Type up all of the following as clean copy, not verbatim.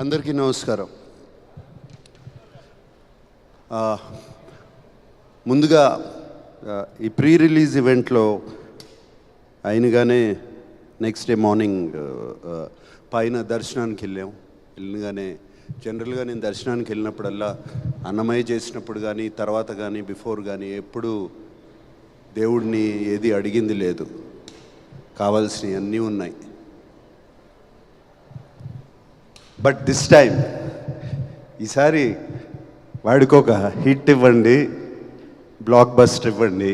అందరికీ నమస్కారం. ముందుగా ఈ ప్రీ రిలీజ్ ఈవెంట్లో అయినగానే నెక్స్ట్ డే మార్నింగ్ పైన దర్శనానికి వెళ్ళగానే జనరల్గా నేను దర్శనానికి వెళ్ళినప్పుడల్లా అన్నమయ్య చేసినప్పుడు కానీ తర్వాత కానీ బిఫోర్ కానీ ఎప్పుడు దేవుడిని ఏది అడిగింది లేదు, కావాల్సినవి అన్నీ ఉన్నాయి. బట్ దిస్ టైం ఈసారి వాడికి ఒక హిట్ ఇవ్వండి, బ్లాక్ బస్టర్ ఇవ్వండి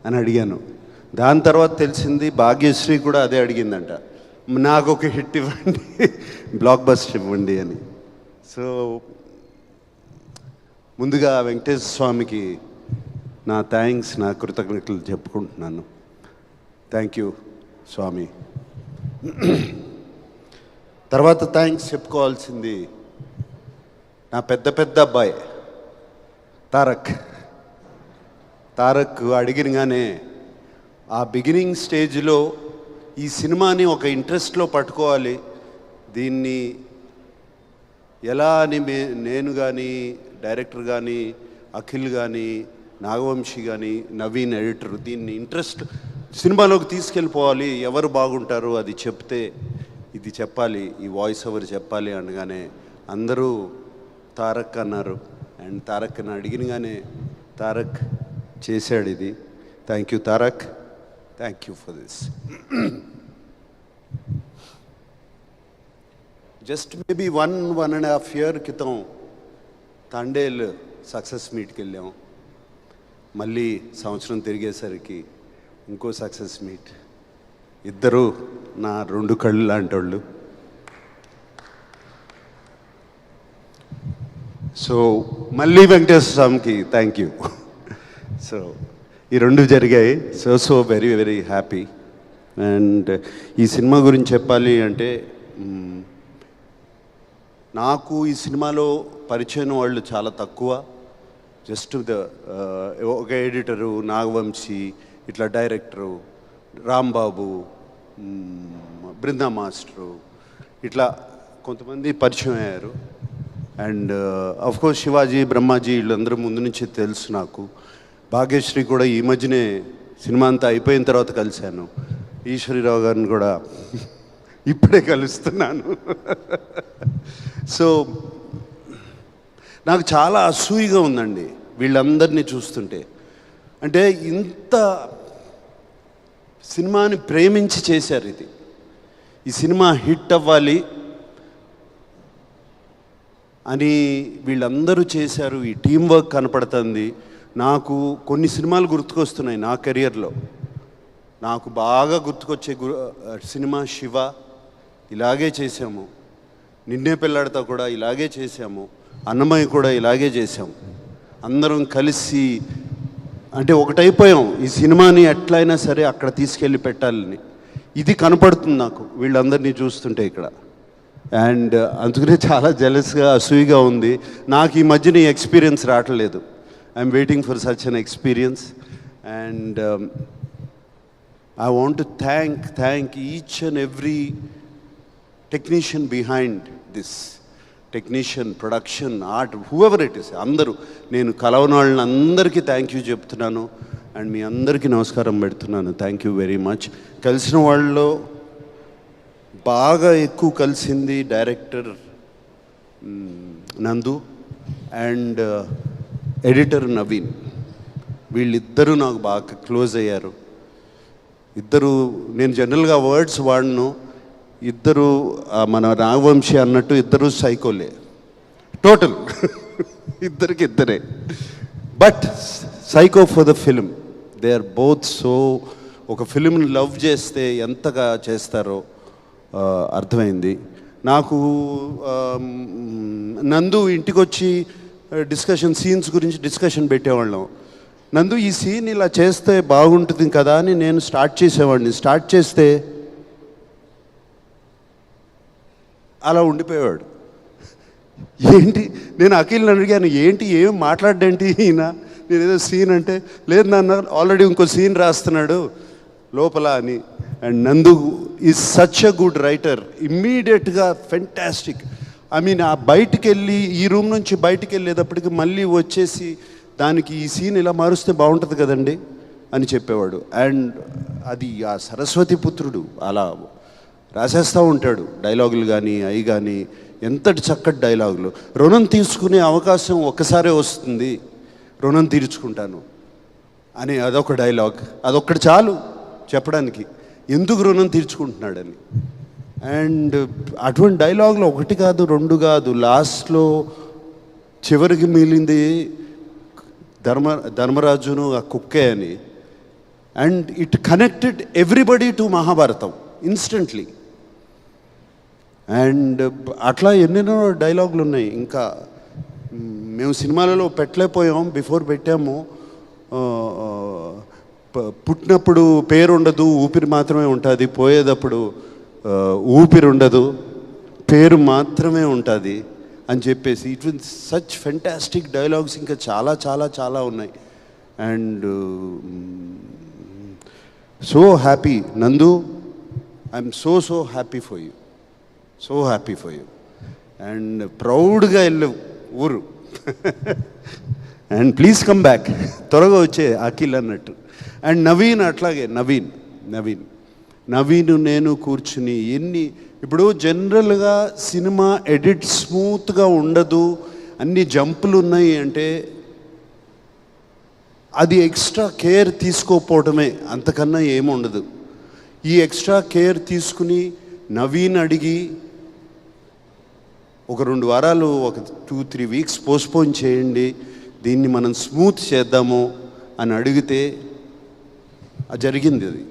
అని అడిగాను. దాని తర్వాత తెలిసింది భాగ్యశ్రీ కూడా అదే అడిగిందంట, నాకు ఒక హిట్ ఇవ్వండి, బ్లాక్ బస్టర్ ఇవ్వండి అని. సో ముందుగా వెంకటేశ్వర స్వామికి నా థ్యాంక్స్, నా కృతజ్ఞతలు చెప్పుకుంటున్నాను. థ్యాంక్ యూ స్వామి. తర్వాత థ్యాంక్స్ చెప్పుకోవాల్సింది నా పెద్ద అబ్బాయి తారక్ అడిగినగానే ఆ బిగినింగ్ స్టేజ్లో ఈ సినిమాని ఒక ఇంట్రెస్ట్లో పట్టుకోవాలి, దీన్ని ఎలా అని నేను కానీ డైరెక్టర్ కానీ అఖిల్ కానీ నాగవంశీ కానీ నవీన్ ఎడిటర్ దీన్ని ఇంట్రెస్ట్ సినిమాలోకి తీసుకెళ్ళిపోవాలి, ఎవరు బాగుంటారు అది చెప్తే ఇది చెప్పాలి, ఈ వాయిస్ ఓవర్ చెప్పాలి అనగానే అందరూ తారక్ అన్నారు. అండ్ తారక్ని అడిగినగానే తారక్ చేశాడు ఇది. Thank you Tarak, thank you for this. Just maybe 1.5 year క్రితం తండేల్ సక్సెస్ మీట్కి వెళ్ళాం. మళ్ళీ సంవత్సరం తిరిగేసరికి ఇంకో సక్సెస్ మీట్. ఇద్దరు నా 2 కళ్ళు లాంటి వాళ్ళు. సో మళ్ళీ వెంకటేశ్వర స్వామికి థ్యాంక్ యూ. సో ఈ 2 జరిగాయి. So very very happy. And ఈ సినిమా గురించి చెప్పాలి అంటే నాకు ఈ సినిమాలో పరిచయం వాళ్ళు చాలా తక్కువ. జస్ట్ ఒక ఎడిటరు నాగవంశీ, ఇట్లా డైరెక్టరు రాంబాబు, బృందా మాస్టరు, ఇట్లా కొంతమంది పరిచయం అయ్యారు. అండ్ అఫ్కోర్స్ శివాజీ, బ్రహ్మాజీ వీళ్ళందరూ ముందు నుంచి తెలుసు నాకు. భాగ్యశ్రీ కూడా ఈ మధ్యనే సినిమా అంతా అయిపోయిన తర్వాత కలిశాను. ఈశ్వరీరావు గారిని కూడా ఇప్పుడే కలుస్తున్నాను. సో నాకు చాలా అసూయగా ఉందండి వీళ్ళందరినీ చూస్తుంటే. అంటే ఇంత సినిమాని ప్రేమించి చేశారు ఇది. ఈ సినిమా హిట్ అవ్వాలి అని వీళ్ళందరూ చేశారు. ఈ టీం వర్క్ కనపడుతుంది. నాకు కొన్ని సినిమాలు గుర్తుకొస్తున్నాయి నా కెరియర్లో. నాకు బాగా గుర్తుకొచ్చే సినిమా శివ, ఇలాగే చేసాము. నిన్నే పెళ్ళాడతా కూడా ఇలాగే చేసాము. అన్నమయ్య కూడా ఇలాగే చేసాము. అందరం కలిసి అంటే ఒకటైపోయాం. ఈ సినిమాని ఎట్లయినా సరే అక్కడ తీసుకెళ్ళి పెట్టాలని. ఇది కనపడుతుంది నాకు వీళ్ళందరినీ చూస్తుంటే ఇక్కడ. అండ్ అందుకనే చాలా జెలస్గా అసూయిగా ఉంది. నాకు ఈ మధ్యన ఈ ఎక్స్పీరియన్స్ రావట్లేదు. I'm waiting for such an experience. And I want to thank each and every technician behind this. Technician, production, art, whoever it is, అందరూ. నేను కలవని వాళ్ళని అందరికీ థ్యాంక్ యూ చెప్తున్నాను. అండ్ మీ అందరికీ నమస్కారం పెడుతున్నాను. Thank you very much. కలిసిన వాళ్ళలో బాగా ఎక్కువ కలిసింది డైరెక్టర్ నందు అండ్ ఎడిటర్ నవీన్. వీళ్ళిద్దరూ నాకు బాగా క్లోజ్ అయ్యారు. ఇద్దరు, నేను జనరల్గా వర్డ్స్ వాడను. ఇద్దరు మన నాగవంశీ అన్నట్టు ఇద్దరు సైకోలే టోటల్. ఇద్దరే. But psycho for the film. They are both so. ఒక ఫిలింని లవ్ చేస్తే ఎంతగా చేస్తారో అర్థమైంది నాకు. నందు ఇంటికి వచ్చి సీన్స్ గురించి డిస్కషన్ పెట్టేవాళ్ళం. నందు ఈ సీన్ ఇలా చేస్తే బాగుంటుంది కదా అని నేను స్టార్ట్ చేసేవాడిని. స్టార్ట్ చేస్తే అలా ఉండిపోయేవాడు. ఏంటి, నేను అఖిల్ని అడిగాను, ఏంటి ఏం మాట్లాడేంటి ఈయన, నేను ఏదో సీన్ అంటే, లేదు నాన్న ఆల్రెడీ ఇంకో సీన్ రాస్తున్నాడు లోపల అని. అండ్ నందు is such a good writer, ఇమ్మీడియట్గా ఫెంటాస్టిక్. ఐ మీన్ ఆ బయటికి వెళ్ళి ఈ రూమ్ నుంచి బయటికి వెళ్ళేటప్పటికి మళ్ళీ వచ్చేసి దానికి ఈ సీన్ ఇలా మారుస్తే బాగుంటుంది కదండి అని చెప్పేవాడు. అండ్ అది ఆ సరస్వతి పుత్రుడు అలా రాసేస్తూ ఉంటాడు డైలాగులు కానీ అవి కానీ, ఎంతటి చక్కటి డైలాగులు. రుణం తీసుకునే అవకాశం ఒక్కసారే వస్తుంది, రుణం తీర్చుకుంటాను అని అదొక డైలాగ్. అదొక్కటి చాలు చెప్పడానికి ఎందుకు రుణం తీర్చుకుంటున్నాడని. అండ్ అటువంటి డైలాగులు ఒకటి కాదు రెండు కాదు, లాస్ట్లో చివరికి మిగిలింది ధర్మరాజును ఆ కుక్కే అని. And it connected everybody to Mahabharatam instantly. And అట్లా ఎన్నెన్నో డైలాగులు ఉన్నాయి. ఇంకా మేము సినిమాలలో పెట్టలేకపోయాం, బిఫోర్ పెట్టాము. పుట్టినప్పుడు పేరు ఉండదు, ఊపిరి మాత్రమే ఉంటుంది, పోయేటప్పుడు ఊపిరి ఉండదు, పేరు మాత్రమే ఉంటుంది అని చెప్పేసి it will such fantastic dialogues ఇంకా చాలా చాలా చాలా ఉన్నాయి. అండ్ సో హ్యాపీ నందు, I'm so happy for you, so happy for you. And ప్రౌడ్గా వెళ్ళవు ఊరు. అండ్ ప్లీజ్ కమ్ బ్యాక్, త్వరగా వచ్చే అఖిల్ అన్నట్టు. అండ్ నవీన్ అట్లాగే, నవీన్ నేను కూర్చుని ఇప్పుడు జనరల్గా సినిమా ఎడిట్ స్మూత్గా ఉండదు, అన్ని జంపులు ఉన్నాయి అంటే అది ఎక్స్ట్రా కేర్ తీసుకోకపోవడమే, అంతకన్నా ఏముండదు. ఈ ఎక్స్ట్రా కేర్ తీసుకుని నవీన్ అడిగి ఒక 2 వారాలు, ఒక 2-3 వీక్స్ పోస్ట్పోన్ చేయండి, దీన్ని మనం స్మూత్ చేద్దాము అని అడిగితే జరిగింది. అది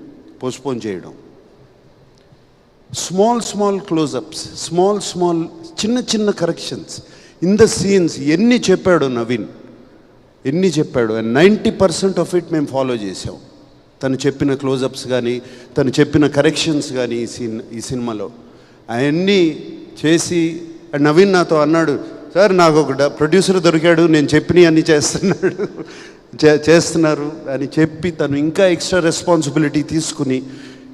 పోస్ట్పోన్ చేయడం. స్మాల్ క్లోజప్స్, స్మాల్ చిన్న కరెక్షన్స్ ఇన్ ద సీన్స్ ఎన్ని చెప్పాడు నవీన్, ఎన్ని చెప్పాడు. అండ్ 90% ఆఫ్ ఇట్ మేము ఫాలో చేసాం. తను చెప్పిన క్లోజప్స్ కానీ, తను చెప్పిన కరెక్షన్స్ కానీ ఈ సినిమాలో అవన్నీ చేసి. అండ్ నవీన్ నాతో అన్నాడు, సార్ నాకు ఒక ప్రొడ్యూసర్ దొరికాడు, నేను చెప్పినవి అన్నీ చేస్తున్నారు అని చెప్పి తను ఇంకా ఎక్స్ట్రా రెస్పాన్సిబిలిటీ తీసుకుని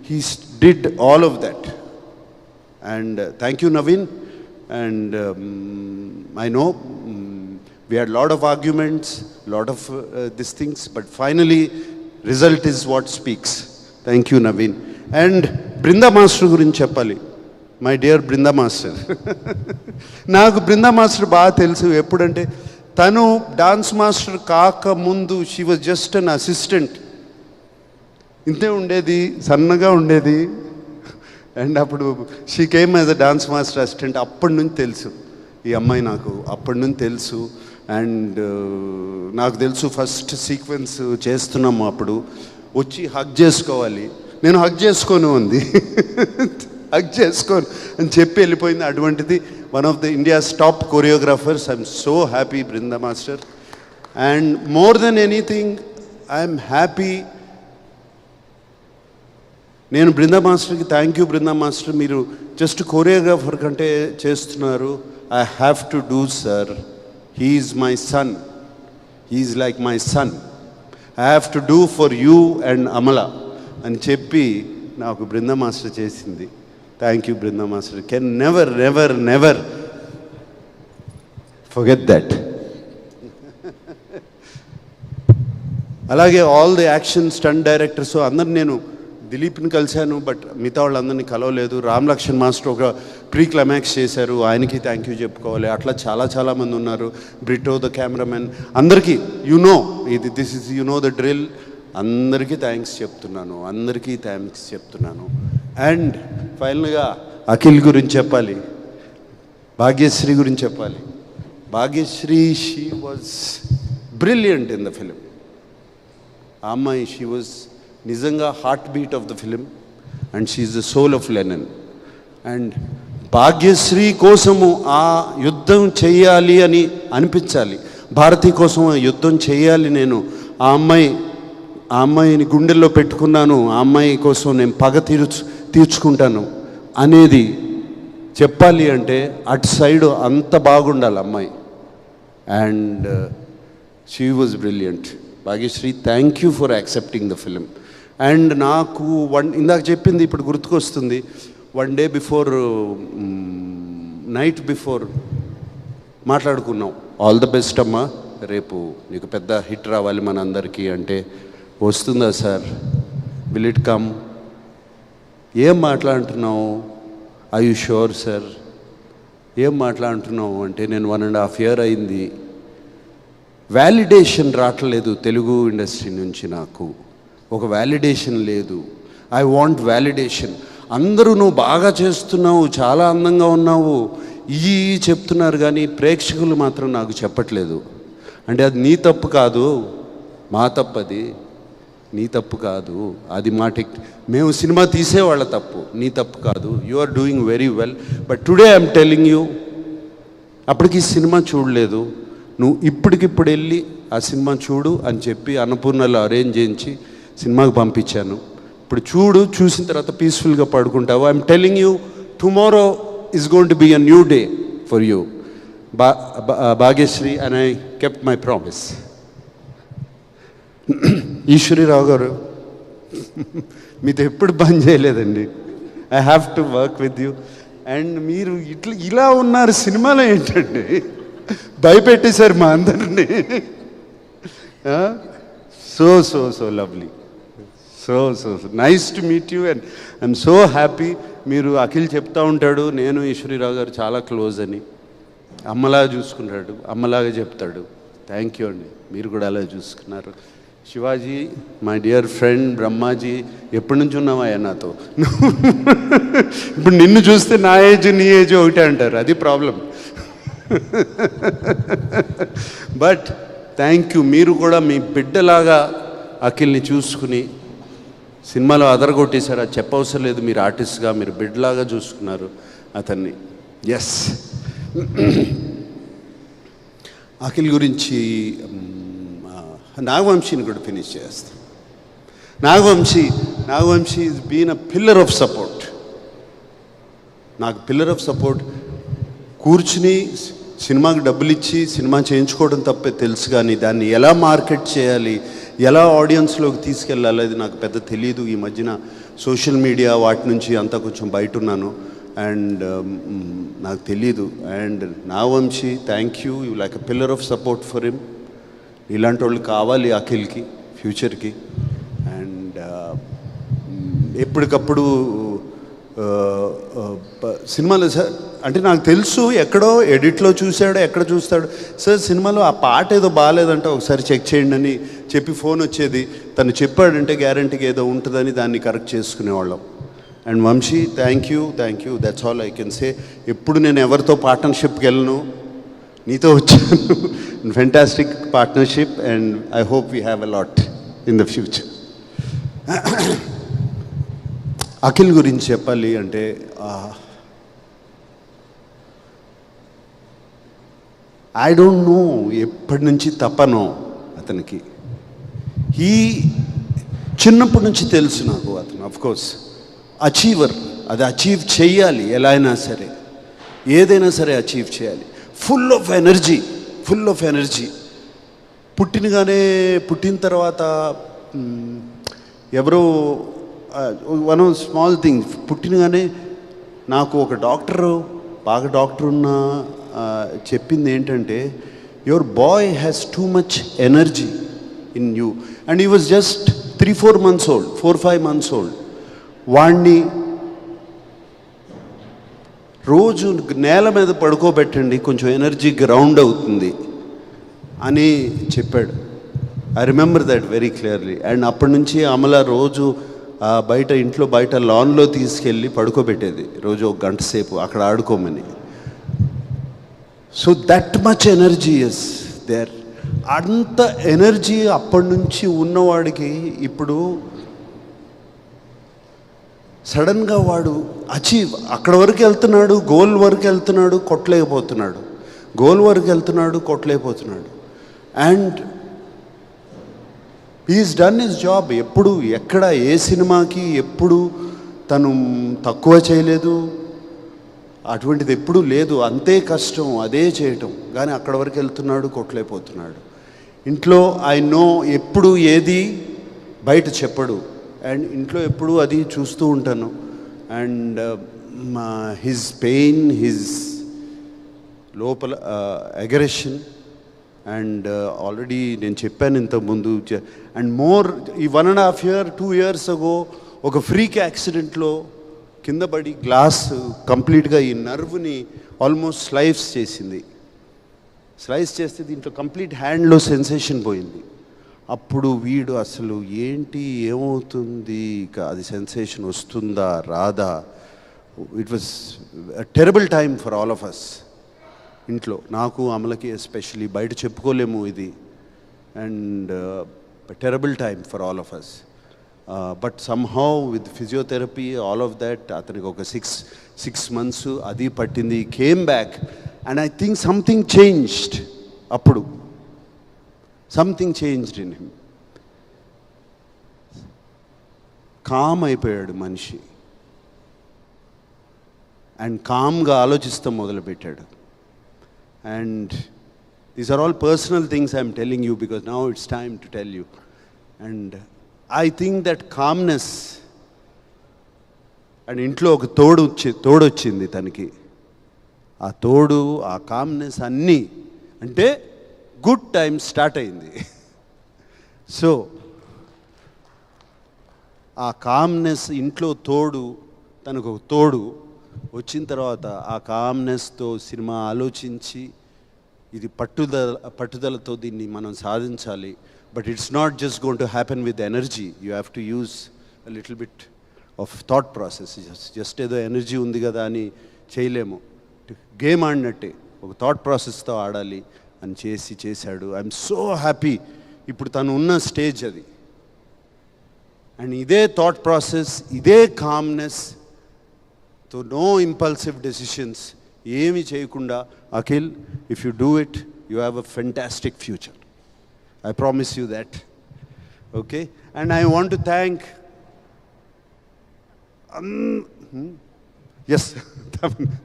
he did all of that. And thank you Naveen. And I know we had lot of arguments, lot of these things, but finally result is what speaks. Thank you Naveen. And Brinda Master గురించి చెప్పాలి. My dear Brinda master. నాకు Brinda master బాగా తెలుసు. ఎప్పుడంటే తను dance master కాకముందు she was just an assistant, ఇంతే ఉండేది, సన్నగా ఉండేది. అండ్ అప్పుడు she came as a dance master assistant. అప్పటి నుంచి తెలుసు ఈ అమ్మాయి, నాకు అప్పటి నుంచి తెలుసు. అండ్ నాకు తెలుసు ఫస్ట్ సీక్వెన్స్ చేస్తున్నాము అప్పుడు వచ్చి హగ్ చేసుకోవాలి, నేను హగ్ చేసుకోను ఉంది, హగ్ చేసుకోను అని చెప్పి వెళ్ళిపోయింది. అటువంటిది one of the India's top choreographers. I'm so happy Brinda master. And more than anything I'm happy. నేను బృందా మాస్టర్కి థ్యాంక్ యూ బృందా మాస్టర్, మీరు జస్ట్ కొరియోగ్రాఫర్ కంటే చేస్తున్నారు. I have to do sir, he is my son, he is like my son, I have to do for you and Amala అని చెప్పి నాకు Brinda master చేసింది. Thank you Brinda master. Can never forget that. అలాగే all the action stunt directors అందరు, నేను దిలీప్ని కలిశాను but మిగతా వాళ్ళందరినీ కలవలేదు. రామ్ లక్ష్మణ్ మాస్టర్ ఒక ప్రీ క్లైమాక్స్ చేశారు, ఆయనకి థ్యాంక్ యూ చెప్పుకోవాలి. అట్లా చాలామంది ఉన్నారు. బ్రిటో ద కెమెరామెన్, అందరికీ దిస్ ఇస్ ద డ్రిల్. అందరికీ థ్యాంక్స్ చెప్తున్నాను. అండ్ ఫైనల్గా అఖిల్ గురించి చెప్పాలి, భాగ్యశ్రీ గురించి చెప్పాలి. Bhagyashree, she was brilliant in the film. ఆ అమ్మాయి, షీ వాజ్ నిజంగా heart beat of the film and she is the soul of Lenin. And Bhagyashree కోసము ఆ యుద్ధం చేయాలి అని అనిపించాలి, భారతి కోసం యుద్ధం చేయాలి, నేను ఆ అమ్మాయిని గుండెల్లో పెట్టుకున్నాను, ఆ అమ్మాయి కోసం నేను పగ తీర్చుకుంటాను అనేది చెప్పాలి అంటే అటు సైడు అంత బాగుండాలి అమ్మాయి. And she was brilliant. Bhagyashree, thank you for accepting the film. And నాకు ఇందాక చెప్పింది ఇప్పుడు గుర్తుకొస్తుంది. 1 day బిఫోర్, నైట్ బిఫోర్ మాట్లాడుకున్నాం, ఆల్ ద బెస్ట్ అమ్మా, రేపు నీకు పెద్ద హిట్ రావాలి మన అందరికీ అంటే, వస్తుందా సార్, విల్ ఇట్ కమ్, ఏం మాట్లాడుతున్నావు, ఐ యు షూర్ సార్, ఏం మాట్లాడుతున్నావు అంటే, నేను 1.5 year అయింది, వ్యాలిడేషన్ రావట్లేదు తెలుగు ఇండస్ట్రీ నుంచి, నాకు ఒక వ్యాలిడేషన్ లేదు, ఐ వాంట్ వ్యాలిడేషన్. అందరూ నువ్వు బాగా చేస్తున్నావు, చాలా అందంగా ఉన్నావు ఇవి చెప్తున్నారు, కానీ ప్రేక్షకులు మాత్రం నాకు చెప్పట్లేదు. అంటే అది నీ తప్పు కాదు, మా తప్పు, అది నీ తప్పు కాదు, అది మా మేము సినిమా తీసేవాళ్ళ తప్పు, నీ తప్పు కాదు, you are doing very well, but today I'm telling you, అప్పటికి సినిమా చూడలేదు, నువ్వు ఇప్పటికిప్పుడు వెళ్ళి ఆ సినిమా చూడు అని చెప్పి అన్నపూర్ణలో అరేంజ్ చేయించి సినిమాకి పంపించాను. ఇప్పుడు చూడు, చూసిన తర్వాత పీస్ఫుల్గా పడుకుంటావు. I'm telling you, tomorrow is going to be a new day for you, Bhagyashree, and I kept my promise. Eswari Rao గారు, మీతో ఎప్పుడు బంద్ చేయలేదండి, I have to work with you. And మీరు ఇలా ఉన్నారు సినిమాలో ఏంటండి, భయపెట్టేశారు మా అందరినీ. So so so lovely, so so nice to meet you, and I'm so happy. మీరు అఖిల్ చెప్తా ఉంటాడు, నేను ఈశ్వరీరావు గారు చాలా క్లోజ్ అని, అమ్మలాగా చూసుకుంటాడు, అమ్మలాగా చెప్తాడు. థ్యాంక్ యూ అండి, మీరు కూడా అలా చూసుకున్నారు. Shivaji, my dear friend, Brahmaji, ఎప్పటి నుంచి ఉన్నావయ్యా నాతో, ఇప్పుడు నిన్ను చూస్తే నా ఏజ్ నీ ఏజ్ ఒకటే అంటారు, అది ప్రాబ్లం. బట్ థ్యాంక్ యూ, మీరు కూడా మీ బిడ్డలాగా అఖిల్ని చూసుకుని సినిమాలో అదరగొట్టేశారు, అది చెప్పవసరం లేదు, మీరు ఆర్టిస్ట్గా మీరు బిడ్డలాగా చూసుకున్నారు అతన్ని. ఎస్, అఖిల్ గురించి నాగవంశీని కూడా ఫినిష్ చేస్తాం. Nagavamsi is been a pillar of support, నాకు పిల్లర్ ఆఫ్ సపోర్ట్. కూర్చుని సినిమాకి డబ్బులు ఇచ్చి సినిమా చేయించుకోవడం తప్పే తెలుసు, కానీ దాన్ని ఎలా మార్కెట్ చేయాలి, ఎలా ఆడియన్స్లోకి తీసుకెళ్ళాలి అది నాకు పెద్ద తెలియదు. ఈ మధ్యన సోషల్ మీడియా వాటి నుంచి అంతా కొంచెం బయట ఉన్నాను, అండ్ నాకు తెలీదు. And Nagavamsi, thank you, you like a pillar of support for him. ఇలాంటి వాళ్ళు కావాలి అఖిల్కి ఫ్యూచర్కి. అండ్ ఎప్పటికప్పుడు సినిమాలో సార్ అంటే నాకు తెలుసు, ఎక్కడో ఎడిట్లో చూశాడో ఎక్కడ చూస్తాడు, సార్ సినిమాలో ఆ పాట ఏదో బాగాలేదంటే ఒకసారి చెక్ చేయండి అని చెప్పి ఫోన్ వచ్చేది, తను చెప్పాడంటే గ్యారంటీగా ఏదో ఉంటుందని దాన్ని కరెక్ట్ చేసుకునేవాళ్ళం. And Vamsi, thank you, that's all I can say. ఎప్పుడు నేను ఎవరితో పార్ట్నర్షిప్కి వెళ్ళను, నీతో వచ్చాను. Fantastic partnership, and I hope we have a lot in the future. Akhil గురించి చెప్పాలి అంటే, ఐ డోంట్ నో ఎప్పటి నుంచి తపనో అతనికి. చిన్నప్పటి నుంచి తెలుసు నాకు అతను అఫ్కోర్స్ అచీవర్, అది అచీవ్ చేయాలి, ఎలా అయినా సరే ఏదైనా సరే అచీవ్ చేయాలి. Full of energy. పుట్టిన తర్వాత ఎవరో వన్ స్మాల్ థింగ్, పుట్టినగానే నాకు ఒక బాగా డాక్టర్ ఉన్న చెప్పింది ఏంటంటే, your boy has too much energy in you. And he was just 3-4 months old, 4-5 months old. వాణ్ణి రోజు నేల మీద పడుకోబెట్టండి, కొంచెం ఎనర్జీ గ్రౌండ్ అవుతుంది అని చెప్పాడు. I remember that very clearly. And అప్పటి నుంచి అమల రోజు ఇంట్లో బయట లాన్లో తీసుకెళ్ళి పడుకోబెట్టేది, రోజు 1 గంట సేపు అక్కడ ఆడుకోమని. So that much energy is there. అంత ఎనర్జీ అప్పటి నుంచి ఉన్నవాడికి ఇప్పుడు సడన్గా వాడు అక్కడ వరకు వెళ్తున్నాడు, గోల్ వరకు వెళ్తున్నాడు, కొట్టలేకపోతున్నాడు. And he's done his job. ఎప్పుడు ఎక్కడ ఏ సినిమాకి ఎప్పుడు తను తక్కువ చేయలేదు, అటువంటిది ఎప్పుడూ లేదు. అంతే కష్టం అదే చేయటం, కానీ అక్కడ వరకు వెళ్తున్నాడు, కొట్టలేకపోతున్నాడు. ఇంట్లో ఐ నో ఎప్పుడు ఏది బయట చెప్పడు, అండ్ ఇంట్లో ఎప్పుడూ అది చూస్తూ ఉంటాను. అండ్ హిజ్ పెయిన్, హిజ్ లోపల అగ్రెషన్, అండ్ ఆల్రెడీ నేను చెప్పాను ఇంతకుముందు. అండ్ మోర్ ఈ 1.5 year 2 years అగో ఒక ఫ్రీక్ యాక్సిడెంట్లో కింద పడి గ్లాస్ కంప్లీట్గా ఈ నర్వ్ని ఆల్మోస్ట్ స్లైస్ చేస్తే దీంట్లో కంప్లీట్ హ్యాండ్లో సెన్సేషన్ పోయింది. అప్పుడు వీడు అసలు ఏంటి, ఏమవుతుంది, ఇక అది సెన్సేషన్ వస్తుందా రాదా. It was terrible time for all of us. ఇంట్లో నాకు, అమలకి ఎస్పెషలీ, బయట చెప్పుకోలేము ఇది. And terrible time for all of us. But somehow with physiotherapy all of that, అతనికి ఒక 6 months అది పట్టింది. Came back and I think something changed. అప్పుడు something changed in him. Calm అయిపోయాడు మనిషి అండ్ కామ్గా ఆలోచిస్తాం మొదలుపెట్టాడు. And these are all personal things I'm telling you because now it's time to tell you. And I think that calmness, and ఇంట్లో ఒక తోడొచ్చింది తనకి. ఆ తోడు, ఆ కామ్నెస్ అన్నీ అంటే గుడ్ టైం స్టార్ట్ అయింది. సో ఆ కామ్నెస్, ఇంట్లో తోడు, తనకు ఒక తోడు వచ్చిన తర్వాత ఆ కామ్నెస్తో సినిమా ఆలోచించి ఇది పట్టుదలతో దీన్ని మనం సాధించాలి. But it's not just going to happen with energy. You have to use a little bit of thought process. Just ఏదో ఎనర్జీ ఉంది కదా అని చేయలేము. గేమ్ ఆడినట్టే ఒక థాట్ ప్రాసెస్తో ఆడాలి అని చేశాడు. I'm so happy. ఇప్పుడు తను ఉన్న స్టేజ్ అది. అండ్ ఇదే థాట్ ప్రాసెస్, ఇదే కామ్నెస్, తో నో ఇంపల్సివ్ డెసిషన్స్, ఏమి చేయకుండా, Akhil, if you do it you have a fantastic future. I promise you that. Okay? And I want to thank yes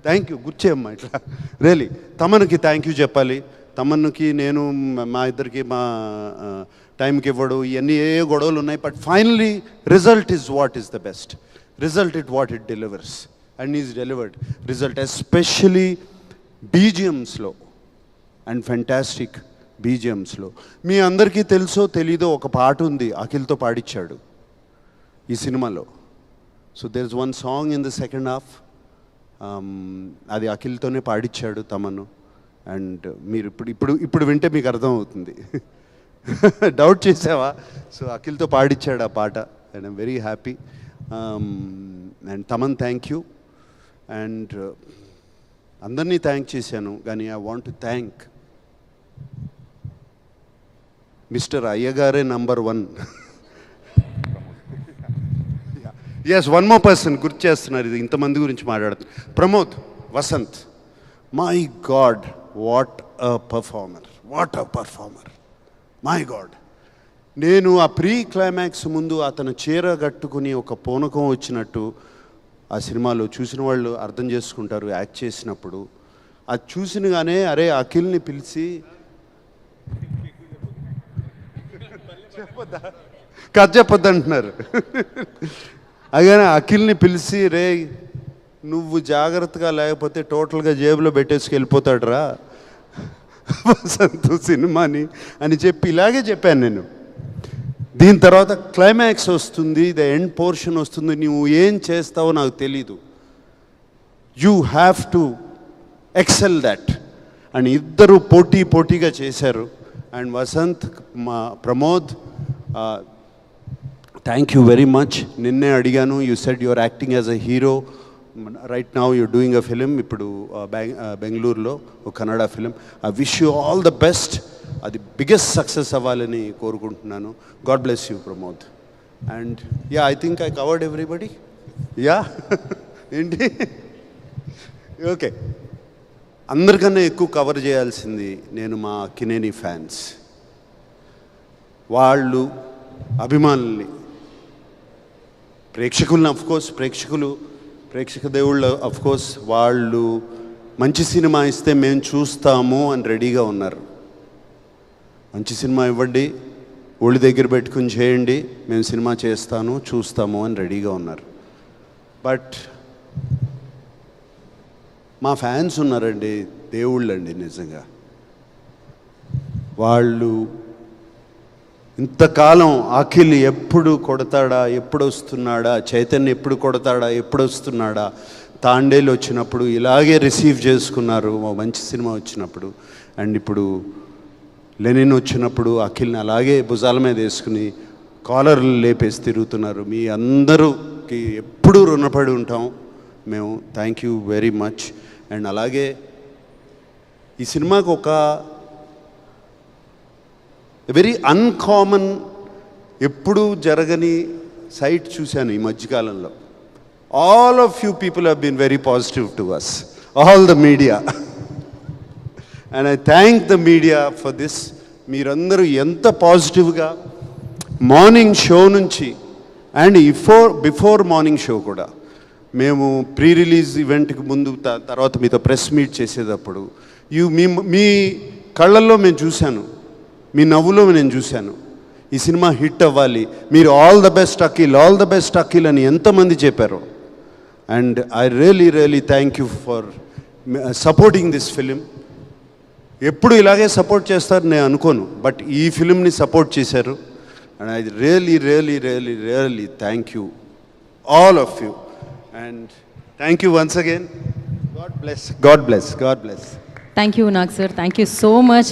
thank you. Good cheyamma itla really tamanaki thank you cheppali. tamanaki nenu ma iddarki ma time ki ivvadu iyanni ఏ గొడవలు ఉన్నాయి. But finally result is what is the best. Result is what it delivers, and is delivered result, especially BGMs లో and fantastic BGMsలో. మీ అందరికీ తెలుసో తెలీదో ఒక పాట ఉంది, అఖిల్తో పాడించాడు ఈ సినిమాలో. So there is one song in the second half, అది అఖిల్తోనే పాడించాడు తమను. అండ్ మీరు ఇప్పుడు వింటే మీకు అర్థమవుతుంది. డౌట్ చేసావా? సో అఖిల్తో పాడించాడు ఆ పాట. And I'm very happy. And Thaman thank you. And అందరినీ థ్యాంక్ చేశాను, కానీ I want to thank mister అయ్యగారే number 1. Yes, one more person గుర్తు చేస్తున్నారు. ఇది ఇంతమంది గురించి మాట్లాడుతున్నారు. Pramod Vasanth, my God, what a performer, my God. నేను ఆ ప్రీ క్లైమాక్స్ ముందు అతను చీర కట్టుకుని ఒక పూనకం వచ్చినట్టు ఆ సినిమాలో చూసిన వాళ్ళు అర్థం చేసుకుంటారు. యాక్ట్ చేసినప్పుడు అది చూసినగానే అరే అఖిల్ని పిలిచి కథ చెప్పొద్దు అంటున్నారు. అలాగే అఖిల్ని పిలిచి, రే నువ్వు జాగ్రత్తగా లేకపోతే టోటల్గా జేబులో పెట్టేసుకు వెళ్ళిపోతాడు రా వసంత్ సినిమాని అని చెప్పి ఇలాగే చెప్పాను నేను. దీని తర్వాత క్లైమాక్స్ వస్తుంది, ద ఎండ్ పోర్షన్ వస్తుంది. నువ్వు ఏం చేస్తావో నాకు తెలీదు, you have to excel that. And ఇద్దరు పోటీగా చేశారు. అండ్ వసంత్, మా Pramod, thank you very much. నిన్నే అడిగాను, you said your acting as a hero. Right now you're doing a film. ఇప్పుడు బెంగళూరులో ఒక Kannada film. I wish you all the best. అది బిగ్గెస్ట్ సక్సెస్ అవ్వాలని కోరుకుంటున్నాను. God bless you Pramod. And yeah, I think I covered everybody. Yeah ఏంటి, okay. అందరికన్నా ఎక్కువ cover చేయాల్సింది నేను మా అక్కినేని ఫ్యాన్స్, వాళ్ళు అభిమానుల్ని, ప్రేక్షకులను. అఫ్కోర్స్ ప్రేక్షక దేవుళ్ళు అఫ్కోర్స్ వాళ్ళు మంచి సినిమా ఇస్తే మేము చూస్తాము అని రెడీగా ఉన్నారు. మంచి సినిమా ఇవ్వండి, ఒళ్ళు దగ్గర పెట్టుకుని చేయండి, మేము సినిమా చేస్తాను చూస్తాము అని రెడీగా ఉన్నారు. బట్ మా ఫ్యాన్స్ ఉన్నారండి, దేవుళ్ళండి నిజంగా. వాళ్ళు ఇంతకాలం అఖిల్ ఎప్పుడు కొడతాడా, ఎప్పుడు వస్తున్నాడా, చైతన్య ఎప్పుడు కొడతాడా, ఎప్పుడు వస్తున్నాడా, తాండేలు వచ్చినప్పుడు ఇలాగే రిసీవ్ చేసుకున్నారు ఓ మంచి సినిమా వచ్చినప్పుడు. అండ్ ఇప్పుడు లెనిన్ వచ్చినప్పుడు అఖిల్ని అలాగే భుజాల మీద వేసుకుని కాలర్లు లేపేసి తిరుగుతున్నారు. మీ అందరూకి ఎప్పుడూ రుణపడి ఉంటాం మేము. Thank you very much. And అలాగే ఈ సినిమాకు ఒక వెరీ అన్కామన్, ఎప్పుడూ జరగని సైట్ చూశాను ఈ మధ్యకాలంలో. All of you people have been very positive to us, all the media. And I thank the media for this. మీరందరూ ఎంత పాజిటివ్గా మార్నింగ్ షో నుంచి అండ్ బిఫోర్ మార్నింగ్ షో కూడా, మేము ప్రీ రిలీజ్ ఈవెంట్కి ముందు తర్వాత మీతో ప్రెస్ మీట్ చేసేటప్పుడు మీ కళ్ళల్లో మేము చూశాను, మీ నవ్వులో నేను చూశాను ఈ సినిమా హిట్ అవ్వాలి, మీరు all the best Akhil, all the best Akhil అని ఎంతమంది చెప్పారు. And I really thank you for supporting this film. ఎప్పుడు ఇలాగే సపోర్ట్ చేస్తారు నేను అనుకోను, బట్ ఈ ఫిలింని సపోర్ట్ చేశారు. And I really thank you all of you. And thank you once again. God bless. Thank you, Nag sir. Thank you so much.